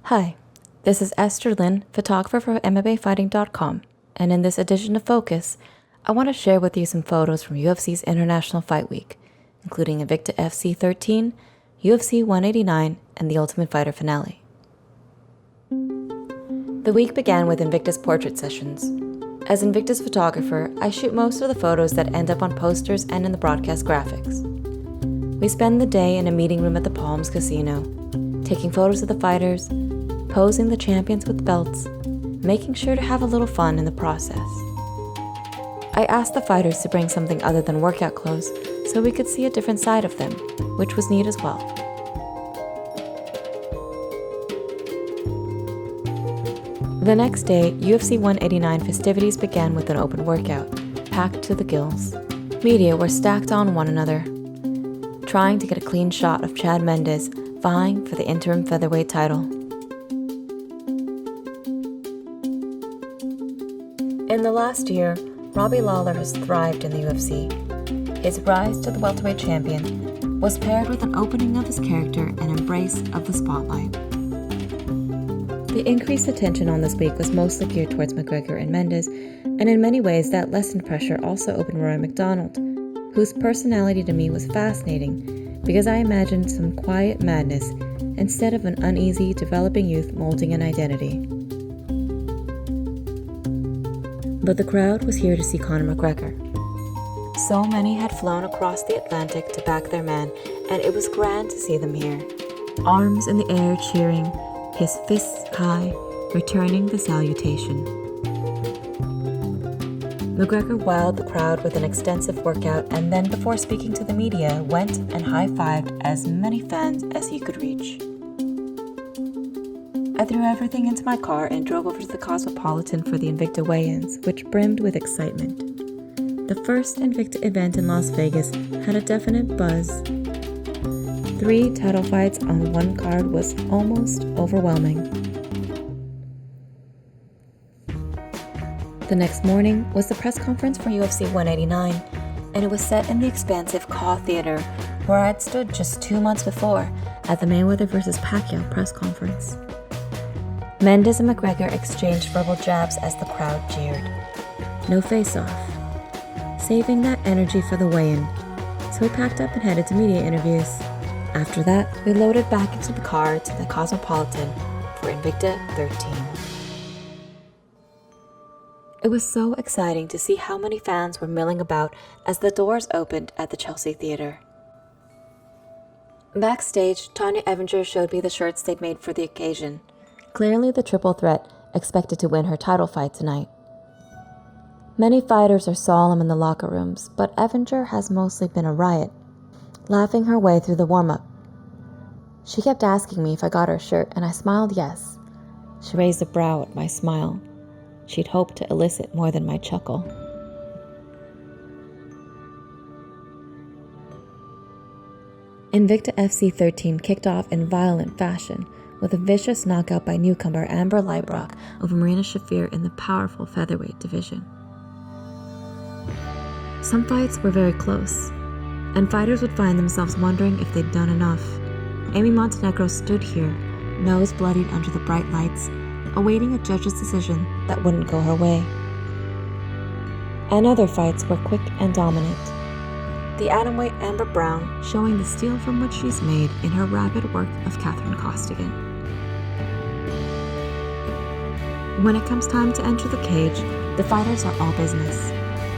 Hi, this is Esther Lynn, photographer for MMAfighting.com, and in this edition of Focus, I want to share with you some photos from UFC's International Fight Week, including Invicta FC 13, UFC 189, and the Ultimate Fighter finale. The week began with Invicta's portrait sessions. As Invicta's photographer, I shoot most of the photos that end up on posters and in the broadcast graphics. We spend the day in a meeting room at the Palms Casino, taking photos of the fighters, posing the champions with belts, making sure to have a little fun in the process. I asked the fighters to bring something other than workout clothes so we could see a different side of them, which was neat as well. The next day, UFC 189 festivities began with an open workout, packed to the gills. Media were stacked on one another, trying to get a clean shot of Chad Mendes vying for the interim featherweight title. In the last year, Robbie Lawler has thrived in the UFC. His rise to the welterweight champion was paired with an opening of his character and embrace of the spotlight. The increased attention on this week was mostly geared towards McGregor and Mendes, and in many ways that lessened pressure also opened Rory MacDonald, whose personality to me was fascinating because I imagined some quiet madness instead of an uneasy, developing youth molding an identity. But the crowd was here to see Conor McGregor. So many had flown across the Atlantic to back their man, and it was grand to see them here. Arms in the air cheering, his fists high, returning the salutation. McGregor wowed the crowd with an extensive workout, and then before speaking to the media, went and high-fived as many fans as he could reach. I threw everything into my car and drove over to the Cosmopolitan for the Invicta weigh-ins, which brimmed with excitement. The first Invicta event in Las Vegas had a definite buzz. 3 title fights on one card was almost overwhelming. The next morning was the press conference for UFC 189, and it was set in the expansive Caw Theater, where I had stood just 2 months before at the Mayweather vs. Pacquiao press conference. Mendes and McGregor exchanged verbal jabs as the crowd jeered. No face-off. Saving that energy for the weigh-in, so we packed up and headed to media interviews. After that, we loaded back into the car to the Cosmopolitan for Invicta 13. It was so exciting to see how many fans were milling about as the doors opened at the Chelsea Theater. Backstage, Tonya Evinger showed me the shirts they'd made for the occasion. Clearly the triple threat expected to win her title fight tonight. Many fighters are solemn in the locker rooms, but Evinger has mostly been a riot, laughing her way through the warm-up. She kept asking me if I got her shirt, and I smiled yes. She raised a brow at my smile. She'd hoped to elicit more than my chuckle. Invicta FC 13 kicked off in violent fashion, with a vicious knockout by newcomer Amber Leibrock over Marina Shafir in the powerful featherweight division. Some fights were very close, and fighters would find themselves wondering if they'd done enough. Amy Montenegro stood here, nose bloodied under the bright lights, awaiting a judge's decision that wouldn't go her way. And other fights were quick and dominant. The atomweight Amber Brown showing the steel from which she's made in her rapid work of Catherine Costigan. When it comes time to enter the cage, the fighters are all business.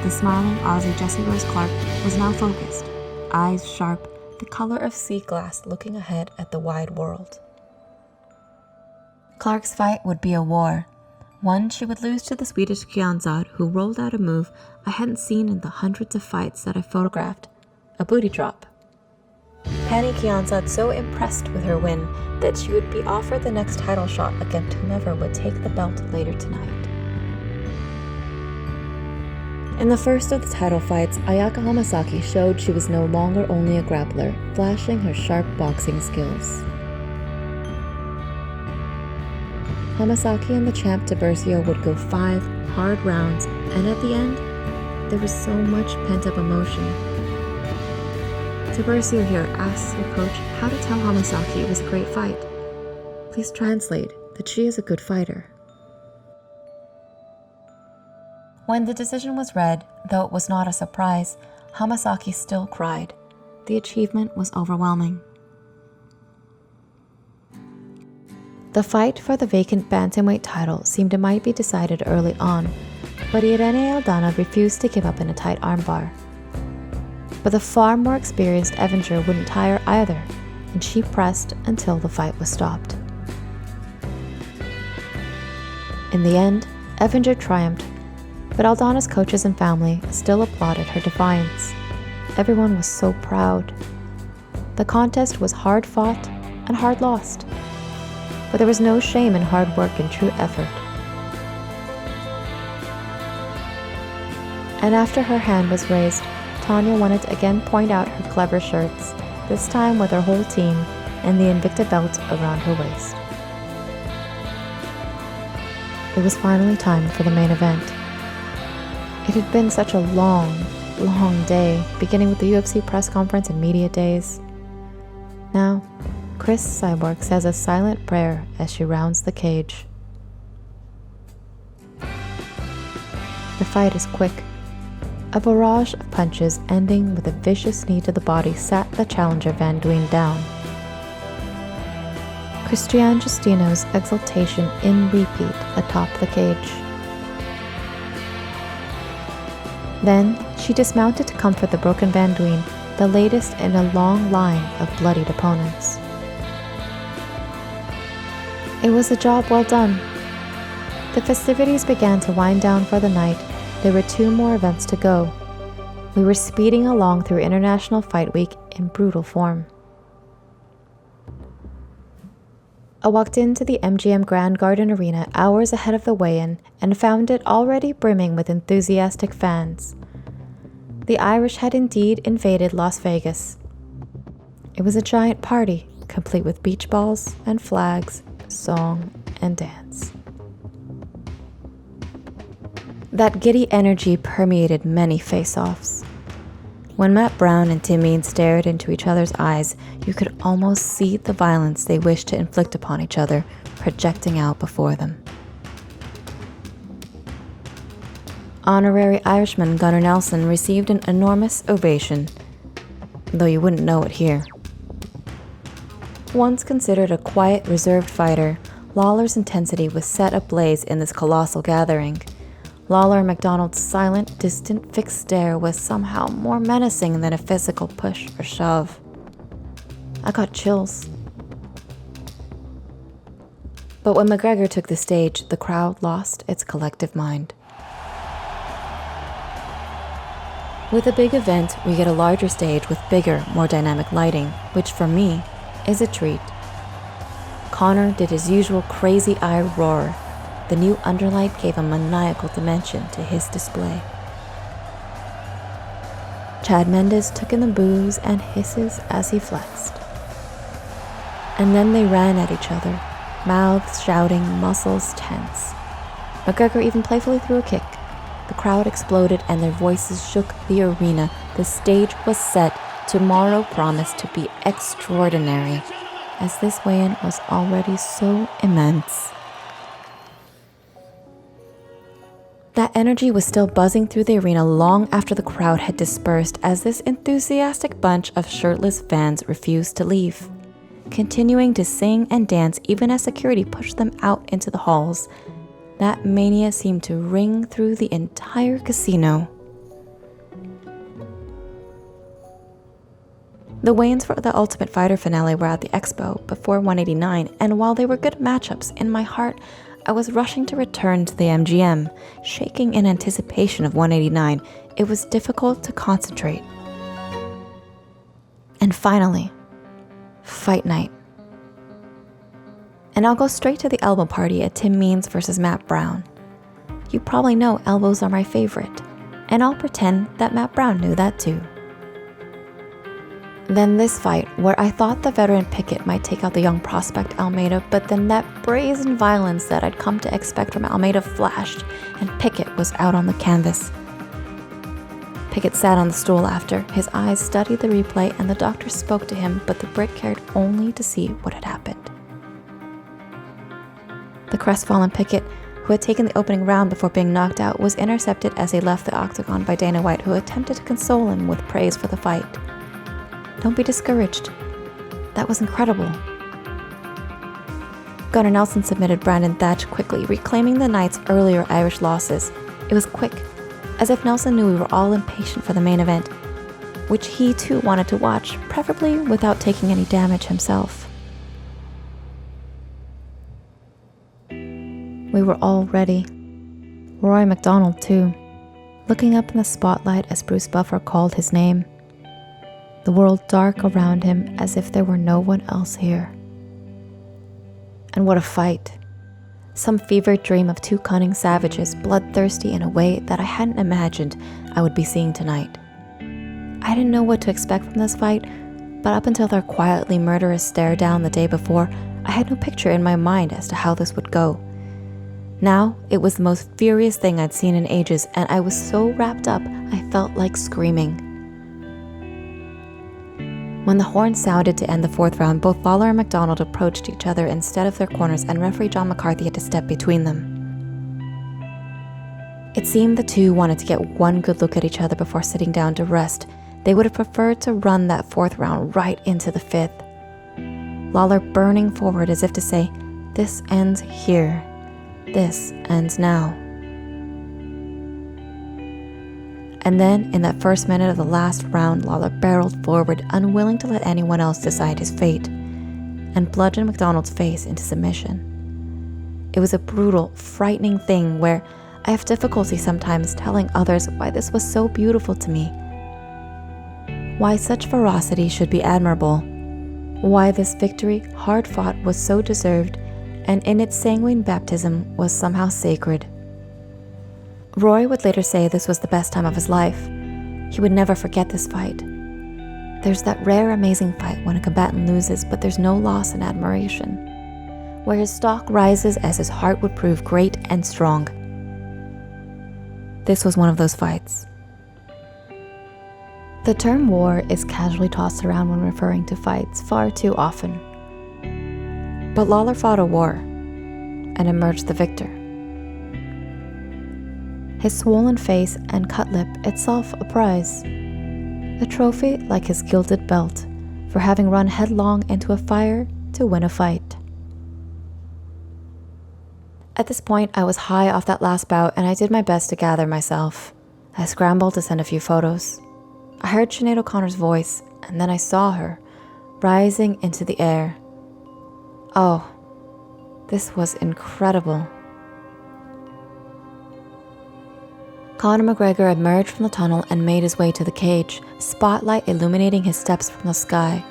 The smiling Aussie Jessie Rose Clark was now focused, eyes sharp, the color of sea glass looking ahead at the wide world. Clark's fight would be a war, one she would lose to the Swedish Kianzad, who rolled out a move I hadn't seen in the hundreds of fights that I photographed, a booty drop. Penny Kianzad so impressed with her win that she would be offered the next title shot against whomever would take the belt later tonight. In the first of the title fights, Ayaka Hamasaki showed she was no longer only a grappler, flashing her sharp boxing skills. Hamasaki and the champ Tiburcio would go 5 hard rounds, and at the end, there was so much pent-up emotion. Tiburcio here asks her coach how to tell Hamasaki it was a great fight. Please translate. that she is a good fighter. When the decision was read, though it was not a surprise, Hamasaki still cried. The achievement was overwhelming. The fight for the vacant Bantamweight title seemed it might be decided early on, but Irene Aldana refused to give up in a tight armbar. But the far more experienced Evinger wouldn't tire either, and she pressed until the fight was stopped. In the end, Evinger triumphed, but Aldana's coaches and family still applauded her defiance. Everyone was so proud. The contest was hard fought and hard lost, but there was no shame in hard work and true effort. And after her hand was raised, Tanya wanted to again point out her clever shirts, this time with her whole team and the Invicta belt around her waist. It was finally time for the main event. It had been such a long day, beginning with the UFC press conference and media days. Now, Chris Cyborg says a silent prayer as she rounds the cage. The fight is quick. A barrage of punches ending with a vicious knee to the body sat the challenger Van Duyn down. Christian Justino's exultation in repeat atop the cage. Then she dismounted to comfort the broken Van Duyn, the latest in a long line of bloodied opponents. It was a job well done. The festivities began to wind down for the night. There were 2 more events to go. We were speeding along through International Fight Week in brutal form. I walked into the MGM Grand Garden Arena hours ahead of the weigh-in and found it already brimming with enthusiastic fans. The Irish had indeed invaded Las Vegas. It was a giant party, complete with beach balls and flags, song and dance. That giddy energy permeated many face-offs. When Matt Brown and Tim Means stared into each other's eyes, you could almost see the violence they wished to inflict upon each other projecting out before them. Honorary Irishman Gunnar Nelson received an enormous ovation, though you wouldn't know it here. Once considered a quiet, reserved fighter, Lawler's intensity was set ablaze in this colossal gathering. Lawler McDonald's silent, distant, fixed stare was somehow more menacing than a physical push or shove. I got chills. But when McGregor took the stage, the crowd lost its collective mind. With a big event, we get a larger stage with bigger, more dynamic lighting, which for me is a treat. Connor did his usual crazy eye roar. The new underlight gave a maniacal dimension to his display. Chad Mendes took in the boos and hisses as he flexed. And then they ran at each other, mouths shouting, muscles tense. McGregor even playfully threw a kick. The crowd exploded and their voices shook the arena. The stage was set. Tomorrow promised to be extraordinary, as this weigh-in was already so immense. That energy was still buzzing through the arena long after the crowd had dispersed, as this enthusiastic bunch of shirtless fans refused to leave, continuing to sing and dance even as security pushed them out into the halls. That mania seemed to ring through the entire casino. The weigh-ins for the Ultimate Fighter finale were at the Expo before 189, and while they were good matchups, in my heart, I was rushing to return to the MGM, shaking in anticipation of 189. It was difficult to concentrate. And finally, fight night. And I'll go straight to the elbow party at Tim Means versus Matt Brown. You probably know elbows are my favorite, and I'll pretend that Matt Brown knew that too. Then this fight, where I thought the veteran Pickett might take out the young prospect Almeida, but then that brazen violence that I'd come to expect from Almeida flashed, and Pickett was out on the canvas. Pickett sat on the stool after. His eyes studied the replay, and the doctor spoke to him, but the Brit cared only to see what had happened. The crestfallen Pickett, who had taken the opening round before being knocked out, was intercepted as he left the octagon by Dana White, who attempted to console him with praise for the fight. "Don't be discouraged. That was incredible." Gunnar Nelson submitted Brandon Thatch quickly, reclaiming the night's earlier Irish losses. It was quick, as if Nelson knew we were all impatient for the main event, which he too wanted to watch, preferably without taking any damage himself. We were all ready. Rory MacDonald too, looking up in the spotlight as Bruce Buffer called his name. The world dark around him as if there were no one else here. And what a fight. Some fevered dream of two cunning savages, bloodthirsty in a way that I hadn't imagined I would be seeing tonight. I didn't know what to expect from this fight, but up until their quietly murderous stare down the day before, I had no picture in my mind as to how this would go. Now, it was the most furious thing I'd seen in ages, and I was so wrapped up, I felt like screaming. When the horn sounded to end the fourth round, both Lawler and MacDonald approached each other instead of their corners, and referee John McCarthy had to step between them. It seemed the two wanted to get one good look at each other before sitting down to rest. They would have preferred to run that fourth round right into the fifth. Lawler burning forward as if to say, "This ends here. This ends now." And then, in that first minute of the last round, Lawler barreled forward, unwilling to let anyone else decide his fate, and bludgeoned MacDonald's face into submission. It was a brutal, frightening thing where I have difficulty sometimes telling others why this was so beautiful to me. Why such ferocity should be admirable. Why this victory, hard fought, was so deserved, and in its sanguine baptism was somehow sacred. Roy would later say this was the best time of his life. He would never forget this fight. There's that rare, amazing fight when a combatant loses, but there's no loss in admiration, where his stock rises as his heart would prove great and strong. This was one of those fights. The term war is casually tossed around when referring to fights far too often. But Lawler fought a war and emerged the victor. His swollen face and cut lip itself a prize. A trophy like his gilded belt for having run headlong into a fire to win a fight. At this point, I was high off that last bout and I did my best to gather myself. I scrambled to send a few photos. I heard Sinead O'Connor's voice, and then I saw her, rising into the air. Oh, this was incredible. Conor McGregor emerged from the tunnel and made his way to the cage, spotlight illuminating his steps from the sky.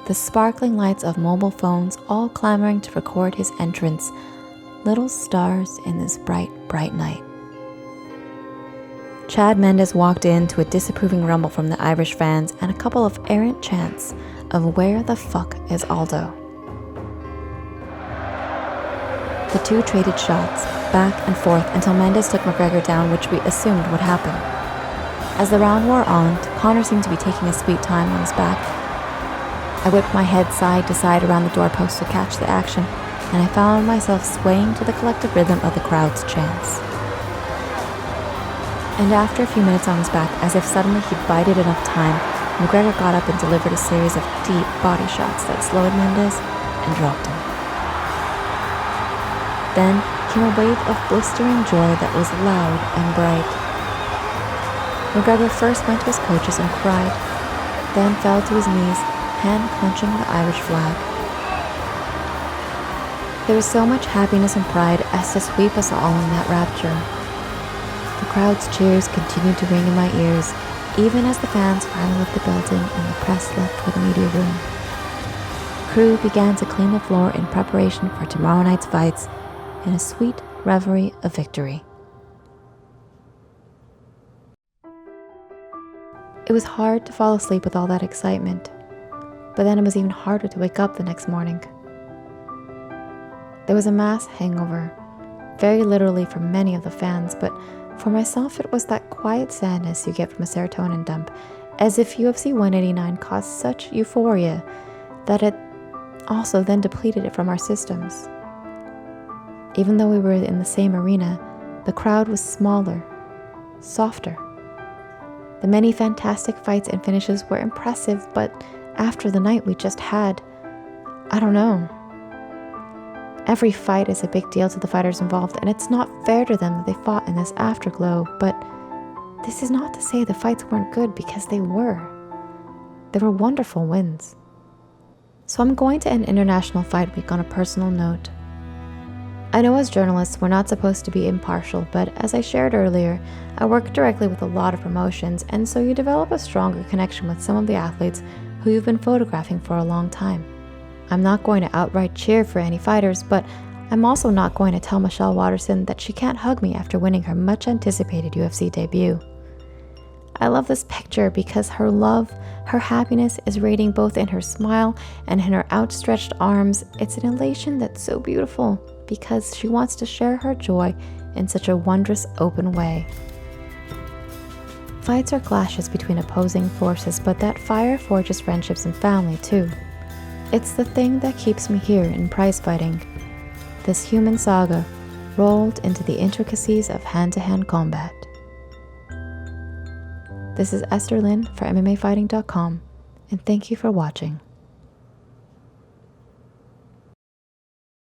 The sparkling lights of mobile phones all clamoring to record his entrance, little stars in this bright, bright night. Chad Mendes walked in to a disapproving rumble from the Irish fans and a couple of errant chants of "Where the fuck is Aldo?" The two traded shots, back and forth, until Mendes took McGregor down, which we assumed would happen. As the round wore on, Conor seemed to be taking his sweet time on his back. I whipped my head side to side around the doorpost to catch the action, and I found myself swaying to the collective rhythm of the crowd's chants. And after a few minutes on his back, as if suddenly he'd bided enough time, McGregor got up and delivered a series of deep body shots that slowed Mendes and dropped him. Then came a wave of blistering joy that was loud and bright. McGregor first went to his coaches and cried, then fell to his knees, hand clenching the Irish flag. There was so much happiness and pride as to sweep us all in that rapture. The crowd's cheers continued to ring in my ears, even as the fans finally left the building and the press left for the media room. Crew began to clean the floor in preparation for tomorrow night's fights in a sweet reverie of victory. It was hard to fall asleep with all that excitement, but then it was even harder to wake up the next morning. There was a mass hangover, very literally for many of the fans, but for myself it was that quiet sadness you get from a serotonin dump, as if UFC 189 caused such euphoria that it also then depleted it from our systems. Even though we were in the same arena, the crowd was smaller, softer. The many fantastic fights and finishes were impressive, but after the night we just had, I don't know. Every fight is a big deal to the fighters involved, and it's not fair to them that they fought in this afterglow, but this is not to say the fights weren't good, because they were. They were wonderful wins. So I'm going to end International Fight Week on a personal note. I know as journalists we're not supposed to be impartial, but as I shared earlier, I work directly with a lot of promotions, and so you develop a stronger connection with some of the athletes who you've been photographing for a long time. I'm not going to outright cheer for any fighters, but I'm also not going to tell Michelle Waterson that she can't hug me after winning her much anticipated UFC debut. I love this picture because her love, her happiness is radiating both in her smile and in her outstretched arms. It's an elation that's so beautiful because she wants to share her joy in such a wondrous, open way. Fights are clashes between opposing forces, but that fire forges friendships and family too. It's the thing that keeps me here in prize fighting. This human saga rolled into the intricacies of hand-to-hand combat. This is Esther Lynn for MMAfighting.com, and thank you for watching.